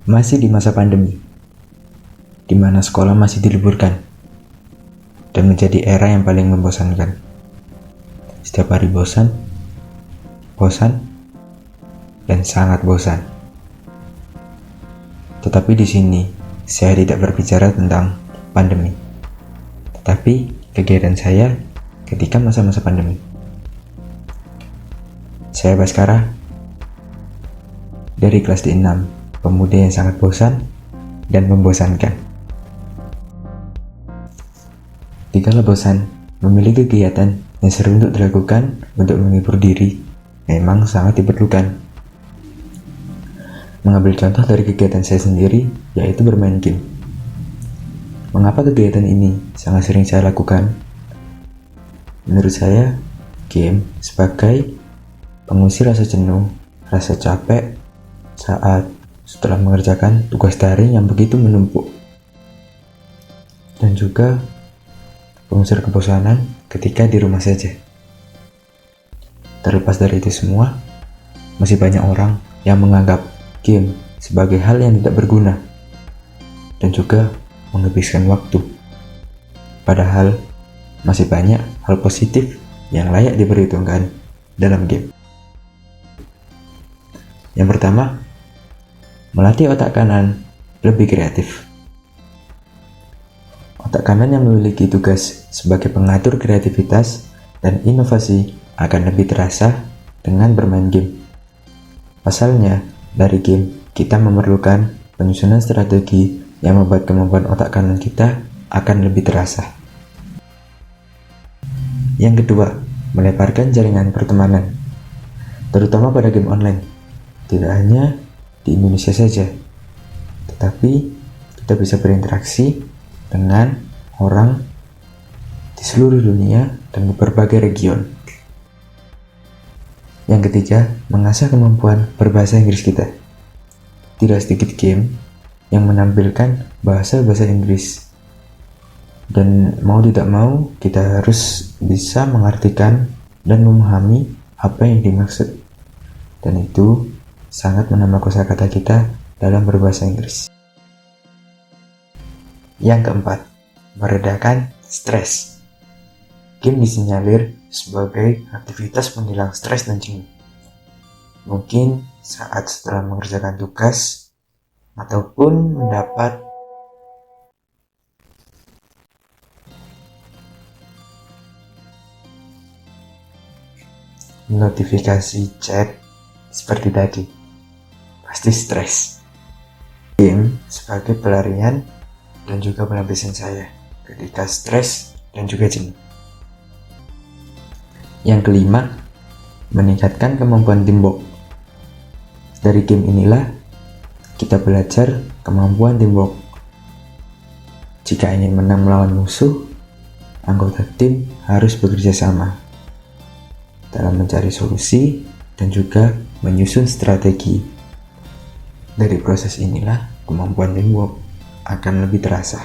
Masih di masa pandemi, di mana sekolah masih diliburkan, dan menjadi era yang paling membosankan. Setiap hari bosan, dan sangat bosan. Tetapi di sini, saya tidak berbicara tentang pandemi, tetapi kegiatan saya ketika masa-masa pandemi. Saya Baskara, dari kelas D6, pemuda yang sangat bosan dan membosankan. Dikala bosan, memilih kegiatan yang seru untuk dilakukan untuk menghibur diri memang sangat diperlukan. Mengambil contoh dari kegiatan saya sendiri, yaitu bermain game. Mengapa kegiatan ini sangat sering saya lakukan? Menurut saya, game sebagai pengusir rasa jenuh, rasa capek saat setelah mengerjakan tugas daring yang begitu menumpuk, dan juga pengusir kebosanan ketika di rumah saja. Terlepas dari itu semua, masih banyak orang yang menganggap game sebagai hal yang tidak berguna dan juga menghabiskan waktu. Padahal masih banyak hal positif yang layak diperhitungkan dalam game. Yang pertama, melatih otak kanan lebih kreatif. Otak kanan yang memiliki tugas sebagai pengatur kreativitas dan inovasi akan lebih terasa dengan bermain game. Pasalnya, dari game kita memerlukan penyusunan strategi yang membuat kemampuan otak kanan kita akan lebih terasa. Yang kedua, melebarkan jaringan pertemanan, terutama pada game online. Tidak hanya di Indonesia saja, tetapi kita bisa berinteraksi dengan orang di seluruh dunia dan di berbagai region. Yang ketiga, mengasah kemampuan berbahasa Inggris kita. Tidak sedikit game yang menampilkan bahasa-bahasa Inggris, dan mau tidak mau kita harus bisa mengartikan dan memahami apa yang dimaksud, dan itu sangat menambah kosakata kita dalam berbahasa Inggris. Yang keempat, meredakan stres. Game disinyalir sebagai aktivitas penghilang stres dan jenuh. Mungkin saat setelah mengerjakan tugas ataupun mendapat notifikasi chat seperti tadi, pasti stres. Game sebagai pelarian dan juga pelampiasan saya ketika stres dan juga jenuh. Yang kelima, meningkatkan kemampuan teamwork. Dari game inilah kita belajar kemampuan teamwork. Jika ingin menang melawan musuh, anggota tim harus bekerja sama dalam mencari solusi dan juga menyusun strategi. Dari proses inilah kemampuan teamwork akan lebih terasa.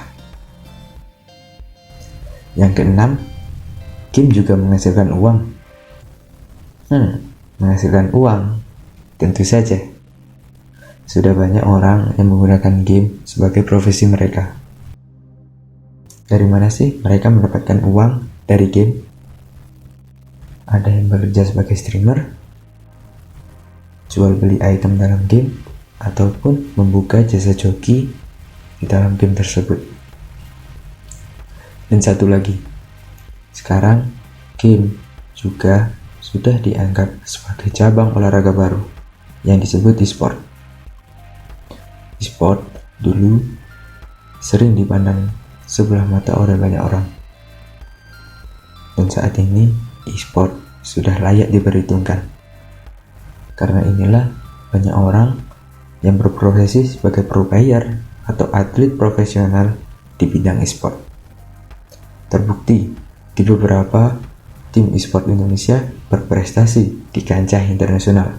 Yang keenam, game juga menghasilkan uang. Menghasilkan uang, tentu saja. Sudah banyak orang yang menggunakan game sebagai profesi mereka. Dari mana sih mereka mendapatkan uang dari game? Ada yang bekerja sebagai streamer, jual beli item dalam game, ataupun membuka jasa joki di dalam game tersebut. Dan satu lagi, sekarang game juga sudah dianggap sebagai cabang olahraga baru yang disebut e-sport. E-sport dulu sering dipandang sebelah mata oleh banyak orang, dan saat ini e-sport sudah layak diperhitungkan. Karena inilah banyak orang yang berprofesi sebagai pro player atau atlet profesional di bidang e-sport. Terbukti di beberapa tim e-sport Indonesia berprestasi di kancah internasional.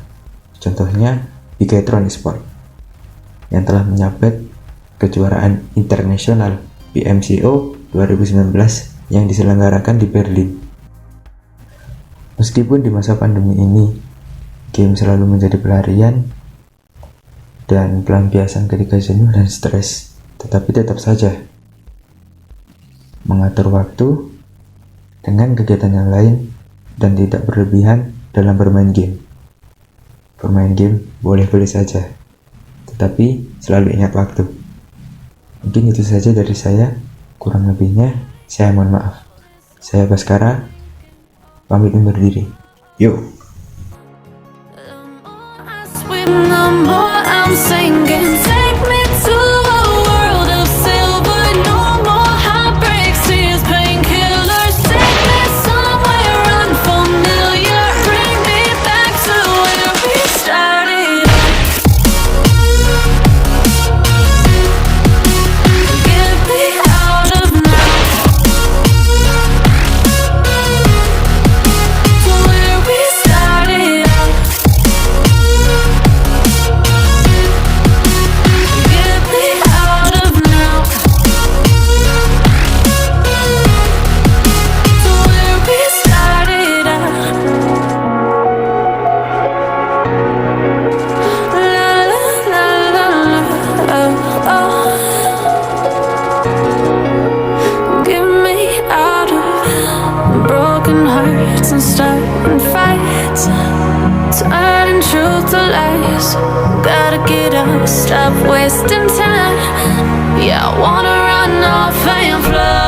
Contohnya Bigetron Esport yang telah menyabet kejuaraan internasional BMCO 2019 yang diselenggarakan di Berlin. Meskipun di masa pandemi ini game selalu menjadi pelarian, dan pelampiasan ketika jenuh dan stres. Tetapi tetap saja mengatur waktu dengan kegiatan yang lain dan tidak berlebihan dalam bermain game. Bermain game boleh-boleh saja, tetapi selalu ingat waktu. Mungkin itu saja dari saya. Kurang lebihnya saya mohon maaf. Saya Baskara, pamit undur diri. Yo. The more I'm sinking, take me to a world of silver. No more heartbreaks, tears, painkillers. Take me somewhere unfamiliar. Bring me back to where we started. Get me out of now. To where we started. Get me out of now. To where we started at. La la la la la. Oh. Get me out of broken hearts and starting fights. Turning truth to lies. Gotta get up, stop wasting time. Yeah, I wanna run off and fly.